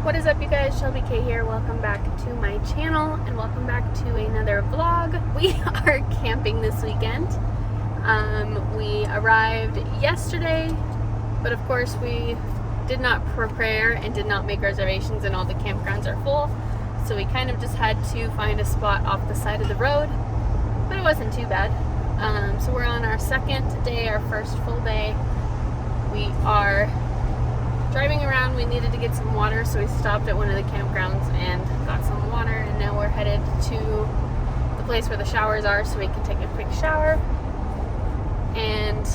What is up, you guys? ShelbyKay here. Welcome back to my channel and welcome back to another vlog. We are camping this weekend. We arrived yesterday, but of course we did not prepare and did not make reservations, and all the campgrounds are full. So we kind of just had to find a spot off the side of the road, but it wasn't too bad. So we're on our second day, our first full day. We are driving around. We needed to get some water, so we stopped at one of the campgrounds and got some water, and now we're headed to the place where the showers are so we can take a quick shower. And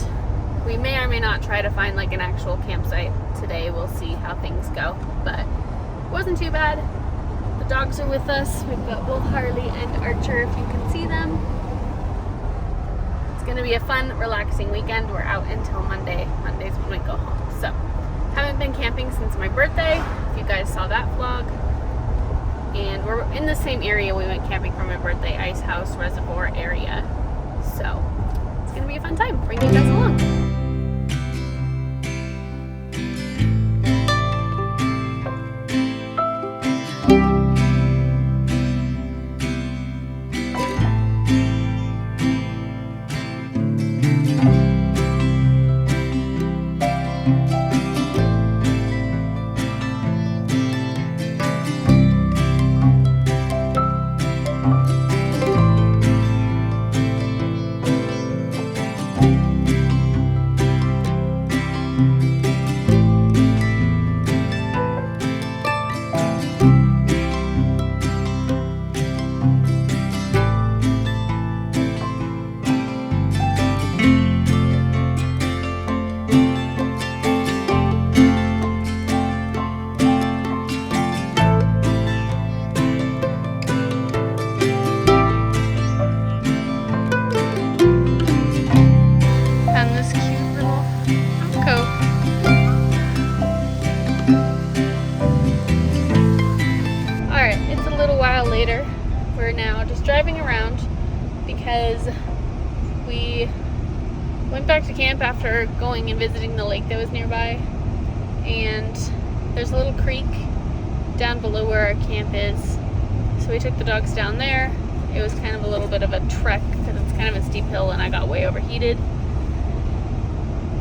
we may or may not try to find like an actual campsite today. We'll see how things go, but it wasn't too bad. The dogs are with us. We've got both Harley and Archer, if you can see them. It's gonna be a fun, relaxing weekend. We're out until Monday. Monday's when we go home. So haven't been camping since my birthday, if you guys saw that vlog. And we're in the same area we went camping for my birthday, Ice House Reservoir area. So it's gonna be a fun time. Bring you guys along. Later, we're now just driving around because we went back to camp after going and visiting the lake that was nearby, and there's a little creek down below where our camp is, so we took the dogs down there. It was kind of a little bit of a trek because it's kind of a steep hill and I got way overheated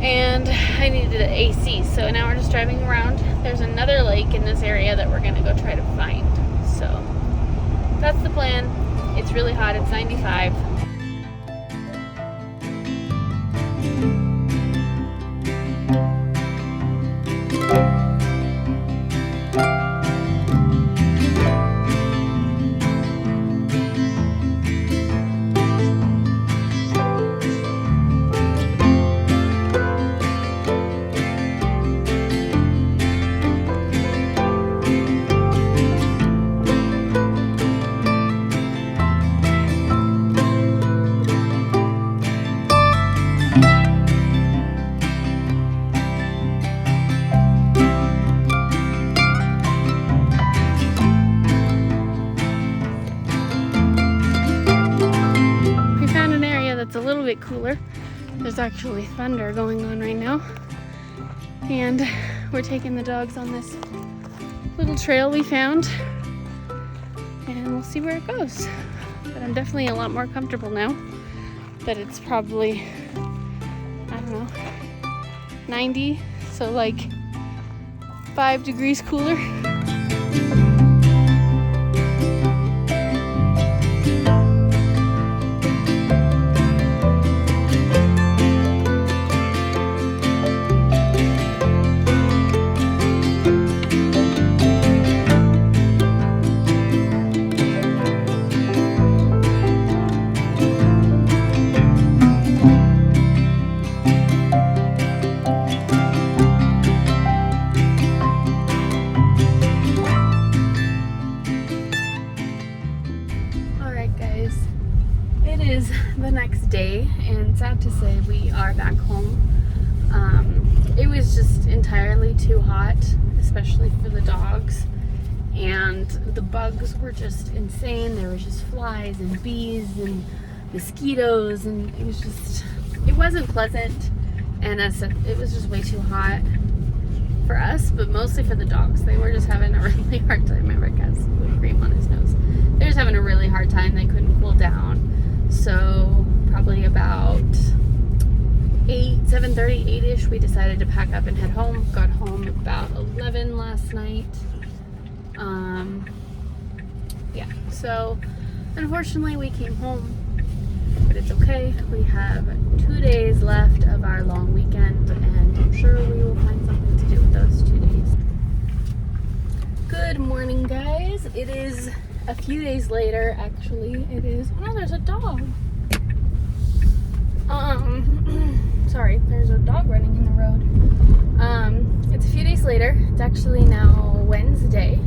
and I needed an AC, so now we're just driving around. There's another lake in this area that we're gonna go try to find, so that's the plan. It's really hot. It's 95. It's a little bit cooler. There's actually thunder going on right now, and we're taking the dogs on this little trail we found, and we'll see where it goes. But I'm definitely a lot more comfortable now that it's probably, I don't know, 90, so like 5 degrees cooler. The next day, and sad to say we are back home. It was just entirely too hot, especially for the dogs, and the bugs were just insane. There was just flies and bees and mosquitoes, and it wasn't pleasant, and as I said, it was just way too hot. for us, but mostly for the dogs. They were just having a really hard time. Eric has whipped cream on his nose. They're just having a really hard time. They couldn't cool down. So probably about 7:30, 8-ish, we decided to pack up and head home. Got home about 11 last night. Yeah, so unfortunately we came home, but it's okay. We have 2 days left of our long weekend, and I'm sure we will find something to do with those 2 days. Good morning, guys. It is a few days later, actually. It is, oh, there's a dog. Sorry, there's a dog running in the road. It's a few days later. It's actually now Wednesday.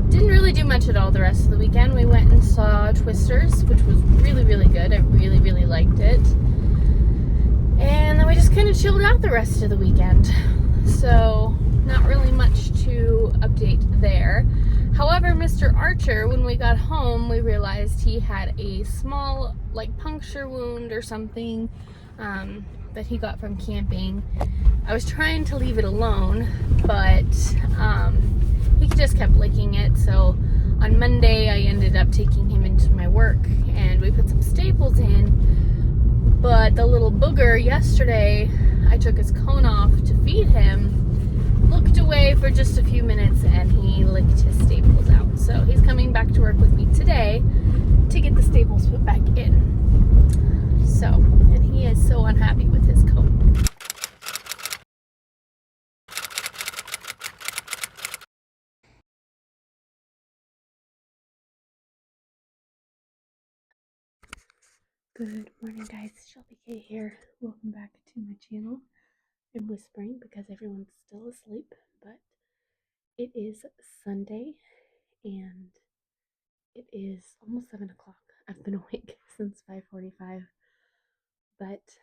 Didn't really do much at all the rest of the weekend. We went and saw Twisters, which was really, really good. I really, really liked it. And then we just kind of chilled out the rest of the weekend. So, not really much to update there. However, Mr. Archer, when we got home, we realized he had a small, like, puncture wound or something that he got from camping. I was trying to leave it alone, but he just kept licking it. So on Monday, I ended up taking him into my work, and we put some staples in. But the little booger yesterday, I took his cone off to feed him, looked away for just a few minutes, and he licked his staples out. So he's coming back to work with me today to get the staples put back in. So, and he is so unhappy with his cone. Good morning, guys. ShelbyKay here. Welcome back to my channel. I'm whispering because everyone's still asleep, but it is Sunday and it is almost 7 o'clock. I've been awake since 5:45, but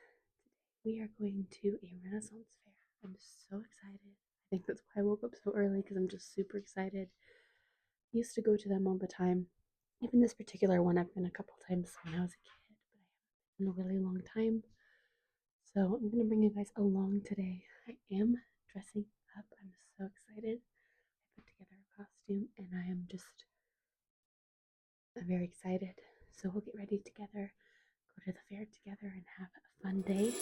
we are going to a Renaissance fair. I'm so excited. I think that's why I woke up so early, because I'm just super excited. I used to go to them all the time. Even this particular one, I've been a couple times when I was a kid, but I haven't been in a really long time. So I'm going to bring you guys along today. I am dressing up. I'm so excited. I put together a costume, and I'm very excited. So we'll get ready together, go to the fair together, and have a fun day.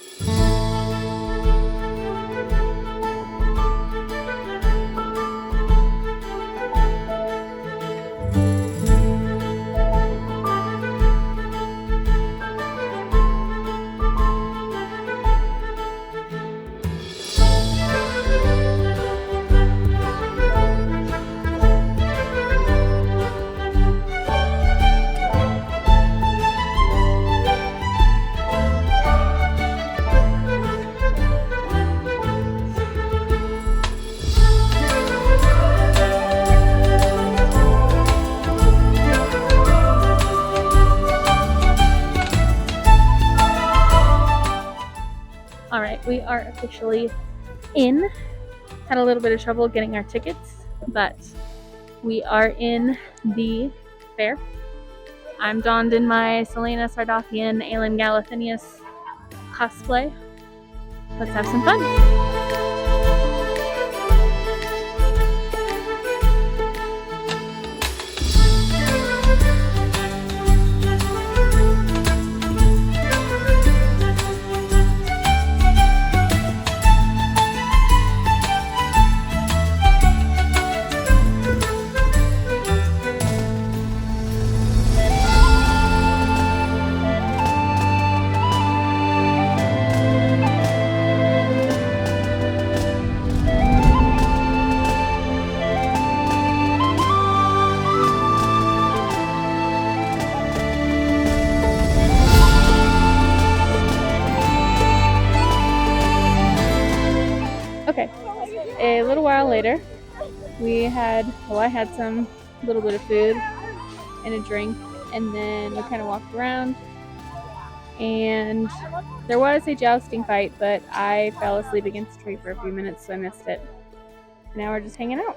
All right, we are officially in. Had a little bit of trouble getting our tickets, but we are in the fair. I'm donned in my Selena Sardathian Alien Galathinius cosplay. Let's have some fun. Okay, a little while later, I had some little bit of food and a drink, and then we kind of walked around, and there was a jousting fight, but I fell asleep against a tree for a few minutes, so I missed it. Now we're just hanging out.